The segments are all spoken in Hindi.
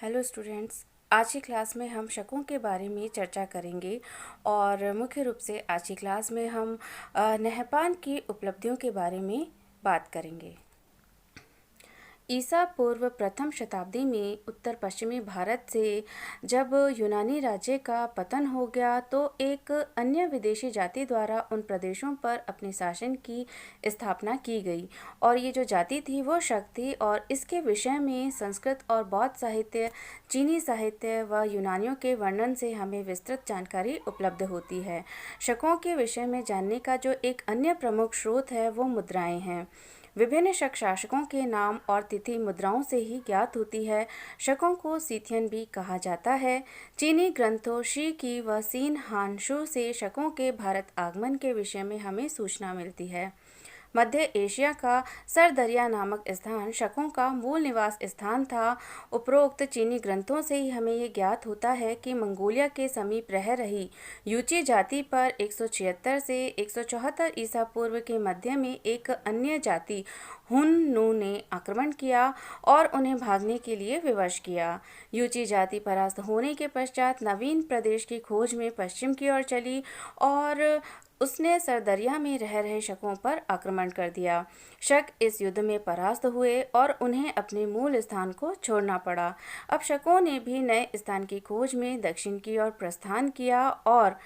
Hello students. आज की क्लास में हम शकों के बारे में चर्चा करेंगे और मुख्य रूप से आज की क्लास में हम नहपान की उपलब्धियों के बारे में बात करेंगे। ईसा पूर्व प्रथम शताब्दी में उत्तर पश्चिमी भारत से जब यूनानी राज्य का पतन हो गया तो एक अन्य विदेशी जाति द्वारा उन प्रदेशों पर अपने शासन की स्थापना की गई और ये जो जाति थी वो शक थी और इसके विषय में संस्कृत और बौद्ध साहित्य, चीनी साहित्य व यूनानियों के वर्णन से हमें विस्तृत जानकारी उपलब्ध होती है। शकों के विषय में जानने का जो एक अन्य प्रमुख स्रोत है वो मुद्राएं हैं। विभिन्न शक शासकों के नाम और तिथि मुद्राओं से ही ज्ञात होती है। शकों को सीथियन भी कहा जाता है। चीनी ग्रंथों शी की व सीन हानशु से शकों के भारत आगमन के विषय में हमें सूचना मिलती है। मध्य एशिया का सरदरिया नामक स्थान शकों का मूल निवास स्थान था। उपरोक्त चीनी ग्रंथों से ही हमें ये ज्ञात होता है कि मंगोलिया के समीप रह रही यूची जाति पर 176 से 174 ईसा पूर्व के मध्य में एक अन्य जाति हुन्नू ने आक्रमण किया और उन्हें भागने के लिए विवश किया। यूची जाति परास्त होने के पश्चात नवीन प्रदेश की खोज में पश्चिम की ओर चली और उसने सरदरिया में रह रहे शकों पर आक्रमण कर दिया। शक इस युद्ध में परास्त हुए और उन्हें अपने मूल स्थान को छोड़ना पड़ा। अब शकों ने भी नए स्थान की खोज में दक्षिण की ओर प्रस्थान किया और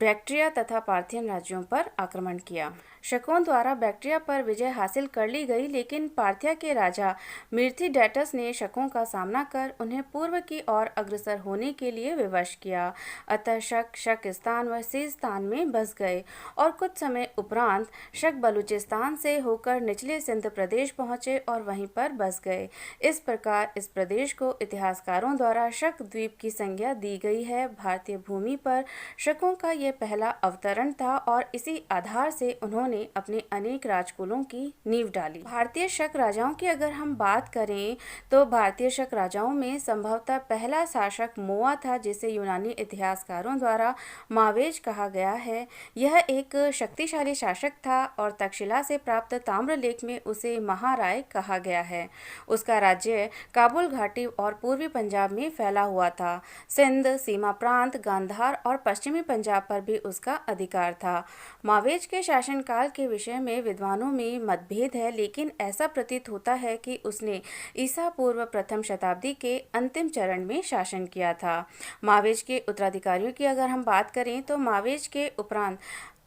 बैक्ट्रिया तथा पार्थियन राज्यों पर आक्रमण किया। शकों द्वारा बैक्ट्रिया पर विजय हासिल कर ली गई, लेकिन पार्थिया के राजा मिर्थिडेटस ने शकों का सामना कर उन्हें पूर्व की ओर अग्रसर होने के लिए विवश किया। अतः शक शकिस्तान व सिस्तान में बस गए और कुछ समय उपरांत शक बलूचिस्तान से होकर निचले सिंध प्रदेश पहुंचे और वहीं पर बस गए। इस प्रकार इस प्रदेश को इतिहासकारों द्वारा शक द्वीप की संज्ञा दी गई है। भारतीय भूमि पर शकों का यह पहला अवतरण था और इसी आधार से उन्होंने अपने अनेक राजकुलों की नींव डाली। भारतीय शक राजाओं की अगर हम बात करें तो भारतीय शक राजाओं में संभवतः पहला शासक मोआ था, जिसे यूनानी इतिहासकारों द्वारा मावेज कहा गया है। यह एक शक्तिशाली शासक था और तक्षशिला से प्राप्त ताम्रलेख में उसे महाराय कहा गया है। उसका राज्य काबुल घाटी और पूर्वी पंजाब में फैला हुआ था। सिंध, सीमा प्रांत, गांधार और पश्चिमी पंजाब पर भी उसका अधिकार था। मावेज के शासनकाल के विषय में विद्वानों में मतभेद है, लेकिन ऐसा प्रतीत होता है कि उसने ईसा पूर्व प्रथम शताब्दी के अंतिम चरण में शासन किया था। मावेज के उत्तराधिकारियों की अगर हम बात करें तो मावेज के उपरांत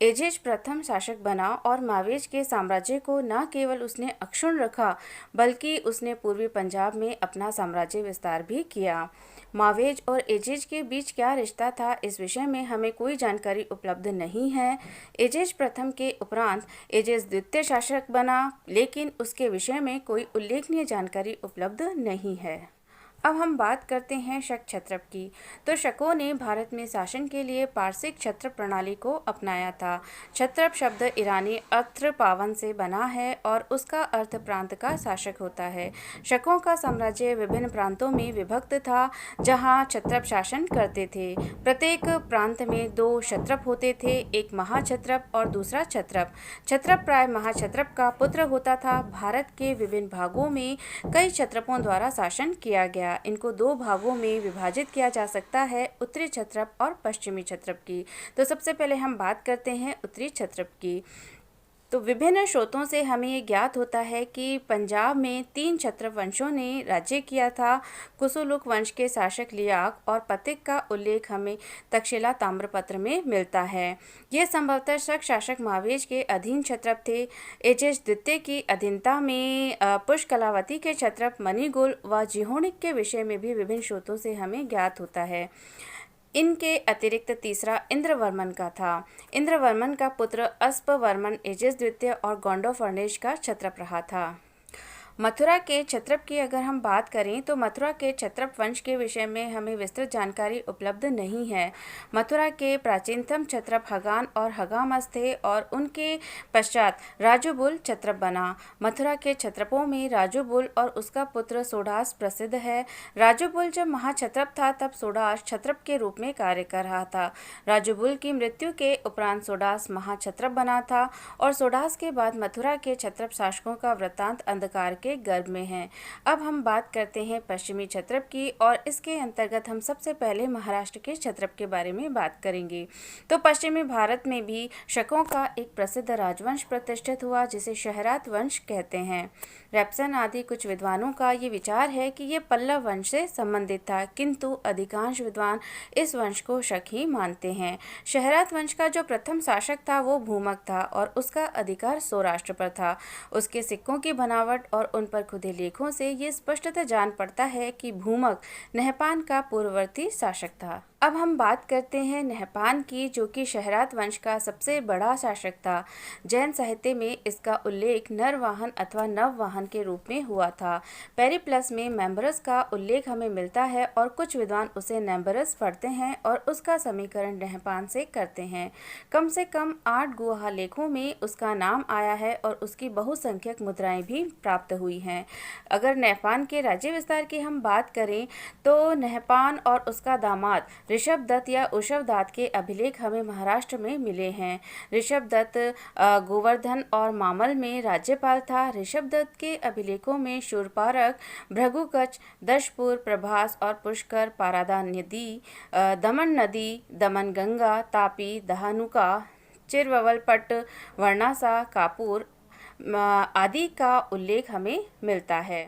एजेज प्रथम शासक बना और मावेज के साम्राज्य को न केवल उसने अक्षुण्ण रखा बल्कि उसने पूर्वी पंजाब में अपना साम्राज्य विस्तार भी किया। मावेज और एजेज के बीच क्या रिश्ता था, इस विषय में हमें कोई जानकारी उपलब्ध नहीं है। एजेज प्रथम के उपरांत एजेज द्वितीय शासक बना, लेकिन उसके विषय में कोई उल्लेखनीय जानकारी उपलब्ध नहीं है। अब हम बात करते हैं शक क्षत्रप की। तो शकों ने भारत में शासन के लिए पारसिक क्षत्रप प्रणाली को अपनाया था। क्षत्रप शब्द ईरानी अत्र पावन से बना है और उसका अर्थ प्रांत का शासक होता है। शकों का साम्राज्य विभिन्न प्रांतों में विभक्त था, जहां क्षत्रप शासन करते थे। प्रत्येक प्रांत में दो क्षत्रप होते थे, एक महाक्षत्रप और दूसरा क्षत्रप। क्षत्रप प्राय महाक्षत्रप का पुत्र होता था। भारत के विभिन्न भागों में कई क्षत्रपों द्वारा शासन किया गया। इनको दो भागों में विभाजित किया जा सकता है, उत्तरी क्षत्रप और पश्चिमी क्षत्रप की। तो सबसे पहले हम बात करते हैं उत्तरी क्षत्रप की। तो विभिन्न स्रोतों से हमें ये ज्ञात होता है कि पंजाब में 3 क्षत्रप वंशों ने राज्य किया था। कुसुलुक वंश के शासक लियाक और पतिक का उल्लेख हमें तक्षशिला ताम्रपत्र में मिलता है। ये संभवतः शक शासक मावेज के अधीन क्षत्रप थे। एजेज द्वितीय की अधीनता में पुष्कलावती के क्षत्रप मणिगुल व जिहोनिक के विषय में भी विभिन्न स्रोतों से हमें ज्ञात होता है। इनके अतिरिक्त तीसरा इंद्रवर्मन का था। इंद्रवर्मन का पुत्र अस्पवर्मन एजेस द्वितीय और गोंडोफर्नेश का क्षत्रप रहा था। मथुरा के क्षत्रप की अगर हम बात करें तो मथुरा के क्षत्रप वंश के विषय में हमें विस्तृत जानकारी उपलब्ध नहीं है। मथुरा के प्राचीनतम क्षत्रप हगान और हगामस थे और उनके पश्चात राजूबुल क्षत्रप बना। मथुरा के क्षत्रपों में राजूबुल और उसका पुत्र सोडास प्रसिद्ध है। राजूबुल जब महाक्षत्रप था तब सोडास क्षत्रप के रूप में कार्य कर रहा था। राजूबुल की मृत्यु के उपरांत सोडास महाक्षत्रप बना था और सोडास के बाद मथुरा के क्षत्रप शासकों का वृत्तांत अंधकार के गर्भ में हैं। अब हम बात करते हैं पश्चिमी क्षत्रप की, और इसके अंतर्गत हम सबसे पहले महाराष्ट्र के क्षत्रप के बारे में बात करेंगे। तो पश्चिमी भारत में भी शकों का एक प्रसिद्ध राजवंश प्रतिष्ठित हुआ जिसे शहरात वंश कहते हैं। रेप्सन आदि कुछ विद्वानों का ये विचार है कि ये पल्लव वंश से संबंधित था, किंतु अधिकांश विद्वान इस वंश को शक ही मानते हैं। शहरात वंश का जो प्रथम शासक था वो भूमक था और उसका अधिकार सौराष्ट्र पर था। उसके सिक्कों की बनावट और उन पर खुदे लेखों से ये स्पष्टतः जान पड़ता है कि भूमक नहपान का पूर्ववर्ती शासक था। अब हम बात करते हैं नहपान की, जो कि शहरात वंश का सबसे बड़ा शासक था। जैन साहित्य में इसका उल्लेख नरवाहन अथवा नववाहन के रूप में हुआ था। पेरिप्लस में मेम्बरस का उल्लेख हमें मिलता है और कुछ विद्वान उसे नेम्बरस पढ़ते हैं और उसका समीकरण नहपान से करते हैं। कम से कम 8 गुहा लेखों में उसका नाम आया है और उसकी बहुसंख्यक मुद्राएं भी प्राप्त हुई हैं। अगर नहपान के राज्य विस्तार की हम बात करें तो नहपान और उसका दामाद ऋषभदत्त या उषवदात के अभिलेख हमें महाराष्ट्र में मिले हैं। ऋषभदत्त गोवर्धन और मामल में राज्यपाल था। ऋषभदत्त के अभिलेखों में शूरपारक, भृगुकच, दशपुर, प्रभास और पुष्कर, पारादा नदी, दमन नदी, दमन गंगा, तापी, दहानुका, चिरवलपट्ट, वर्णासा, कापुर आदि का उल्लेख हमें मिलता है।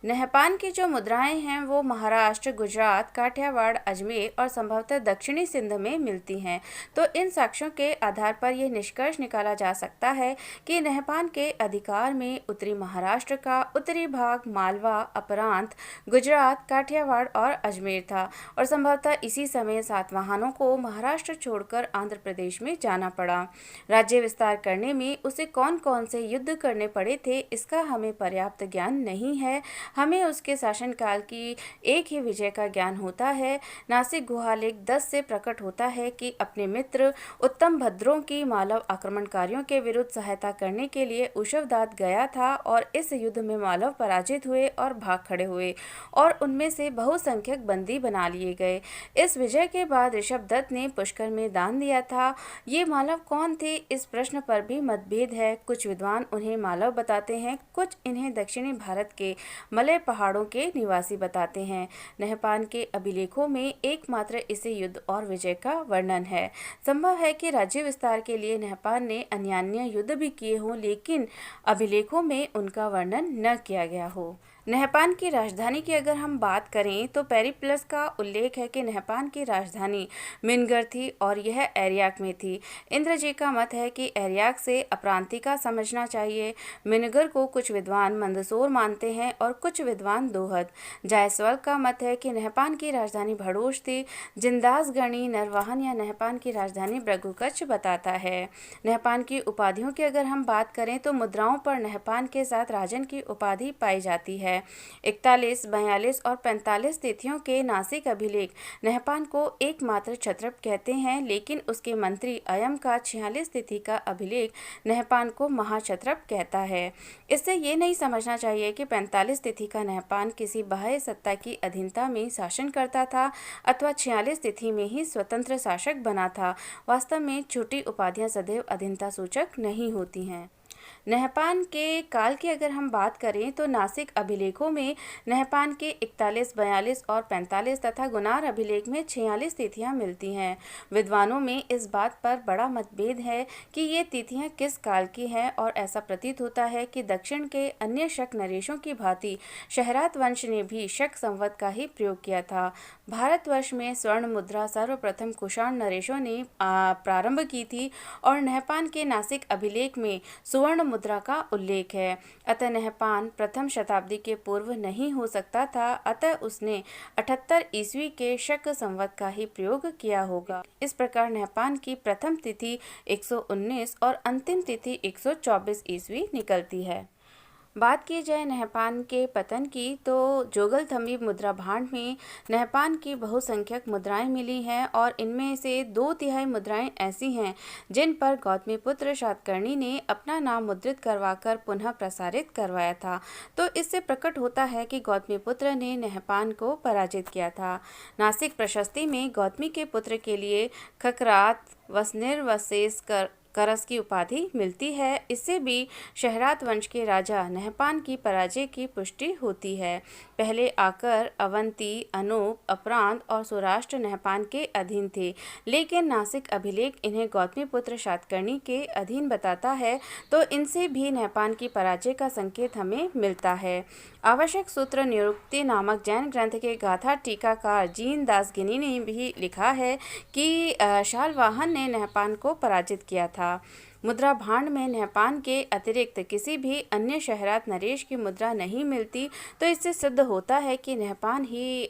नहपान की जो मुद्राएं हैं वो महाराष्ट्र, गुजरात, काठियावाड़, अजमेर और संभवतः दक्षिणी सिंध में मिलती हैं। तो इन साक्ष्यों के आधार पर यह निष्कर्ष निकाला जा सकता है कि नहपान के अधिकार में उत्तरी महाराष्ट्र का उत्तरी भाग, मालवा, अपरांत, गुजरात, काठियावाड़ और अजमेर था और संभवतः इसी समय सातवाहनों को महाराष्ट्र छोड़कर आंध्र प्रदेश में जाना पड़ा। राज्य विस्तार करने में उसे कौन कौन से युद्ध करने पड़े थे इसका हमें पर्याप्त ज्ञान नहीं है। हमें उसके शासनकाल की एक ही विजय का ज्ञान होता है। नासिक गुहालेख 10 से प्रकट होता है कि अपने मित्र उत्तम भद्रों की मालव आक्रमणकारियों के विरुद्ध सहायता करने के लिए उषवदात गया था और इस युद्ध में मालव पराजित हुए और भाग खड़े हुए और उनमें से बहुसंख्यक बंदी बना लिए गए। इस विजय के बाद ऋषभदत्त ने पुष्कर में दान दिया था। ये मालव कौन थे, इस प्रश्न पर भी मतभेद है। कुछ विद्वान उन्हें मालव बताते हैं, कुछ इन्हें दक्षिणी भारत के मलय पहाड़ों के निवासी बताते हैं। नहपान के अभिलेखों में एकमात्र इसे युद्ध और विजय का वर्णन है। संभव है कि राज्य विस्तार के लिए नहपान ने अन्यान्य युद्ध भी किए हों, लेकिन अभिलेखों में उनका वर्णन न किया गया हो। नहपान की राजधानी की अगर हम बात करें तो पेरिप्लस का उल्लेख है कि नहपान की राजधानी मिनगर थी और यह एरियाक में थी। इंद्र जी का मत है कि एरियाक से अपरांतिका समझना चाहिए। मिनगर को कुछ विद्वान मंदसौर मानते हैं और कुछ विद्वान दोहद। जायसवाल का मत है कि नहपान की राजधानी भड़ोश थी। जिंदास गणी नरवाहन या नहपान की राजधानी भृगुकच बताता है। नहपान की उपाधियों की अगर हम बात करें तो मुद्राओं पर नहपान के साथ राजन की उपाधि पाई जाती है। 41, 42 और 45 तिथियों के नासिक अभिलेख नहपान को एकमात्र क्षत्रप कहते हैं, लेकिन उसके मंत्री अयम का 46 तिथि का अभिलेख नहपान को महाक्षत्रप कहता है। इससे ये नहीं समझना चाहिए कि 45 तिथि का नहपान किसी बाह्य सत्ता की अधीनता में शासन करता था अथवा 46 तिथि में ही स्वतंत्र शासक बना था। वास्तव में छोटी उपाधियां सदैव अधीनता सूचक नहीं होती हैं। नहपान के काल की अगर हम बात करें तो नासिक अभिलेखों में नहपान के 41, 42 और 45 तथा गुनार अभिलेख में 46 तिथियां मिलती हैं। विद्वानों में इस बात पर बड़ा मतभेद है कि ये तिथियां किस काल की हैं और ऐसा प्रतीत होता है कि दक्षिण के अन्य शक नरेशों की भांति शहरात वंश ने भी शक संवत का ही प्रयोग किया था। भारतवर्ष में स्वर्ण मुद्रा सर्वप्रथम कुषाण नरेशों ने प्रारंभ की थी और नहपान के नासिक अभिलेख में सुवर्ण मुद्रा का उल्लेख है। अतः नहपान प्रथम शताब्दी के पूर्व नहीं हो सकता था। अतः उसने 78 ईस्वी के शक संवत का ही प्रयोग किया होगा। इस प्रकार नहपान की प्रथम तिथि 119 और अंतिम तिथि 124 ईस्वी निकलती है। बात की जाए नहपान के पतन की तो जोगलथम्बी मुद्रा भांड में नहपान की बहुसंख्यक मुद्राएं मिली हैं और इनमें से 2/3 मुद्राएं ऐसी हैं जिन पर गौतमीपुत्र शातकर्णी ने अपना नाम मुद्रित करवाकर पुनः प्रसारित करवाया था। तो इससे प्रकट होता है कि गौतमीपुत्र ने नहपान को पराजित किया था। नासिक प्रशस्ति में गौतमी के पुत्र के लिए खकरात, वसनिर, वसेसकर करस की उपाधि मिलती है। इससे भी शहरात वंश के राजा नहपान की पराजय की पुष्टि होती है। पहले आकर अवंती, अनूप, अपरांत और सौराष्ट्र नहपान के अधीन थे, लेकिन नासिक अभिलेख इन्हें गौतमीपुत्र सातकर्णी के अधीन बताता है, तो इनसे भी नहपान की पराजय का संकेत हमें मिलता है। आवश्यक सूत्र निरुक्ति नामक जैन ग्रंथ के गाथा टीकाकार जीन दास गिनी ने भी लिखा है कि शालवाहन ने नहपान को पराजित किया था। मुद्रा भांड में नहपान के अतिरिक्त किसी भी अन्य शहरात नरेश की मुद्रा नहीं मिलती, तो इससे सिद्ध होता है कि नहपान ही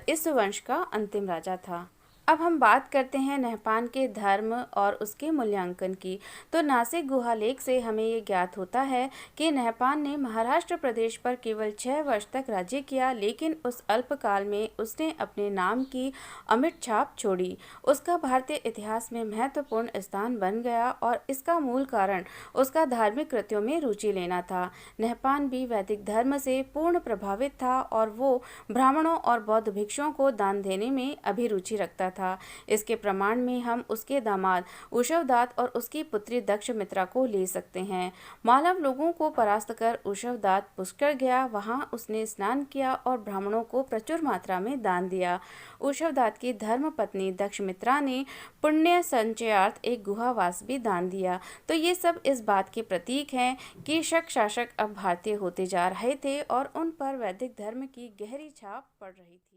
इस वंश का अंतिम राजा था। अब हम बात करते हैं नहपान के धर्म और उसके मूल्यांकन की। तो नासिक गुहालेख से हमें ये ज्ञात होता है कि नहपान ने महाराष्ट्र प्रदेश पर केवल 6 वर्ष तक राज्य किया, लेकिन उस अल्पकाल में उसने अपने नाम की अमिट छाप छोड़ी। उसका भारतीय इतिहास में महत्वपूर्ण स्थान बन गया और इसका मूल कारण उसका धार्मिक कृत्यों में रुचि लेना था। नहपान भी वैदिक धर्म से पूर्ण प्रभावित था और वो ब्राह्मणों और बौद्ध भिक्षुओं को दान देने में अभिरुचि रखता था। इसके प्रमाण में हम उसके दामाद उशवदात और उसकी पुत्री दक्षमित्रा को ले सकते हैं। मालव लोगों को परास्त कर उशवदात पुष्कर गया, वहां उसने स्नान किया और ब्राह्मणों को प्रचुर मात्रा में दान दिया। उशवदात की धर्मपत्नी दक्षमित्रा ने पुण्य संचयार्थ एक गुहावास भी दान दिया। तो ये सब इस बात के प्रतीक हैं कि शक शासक अब भारतीय होते जा रहे थे और उन पर वैदिक धर्म की गहरी छाप पड़ रही थी।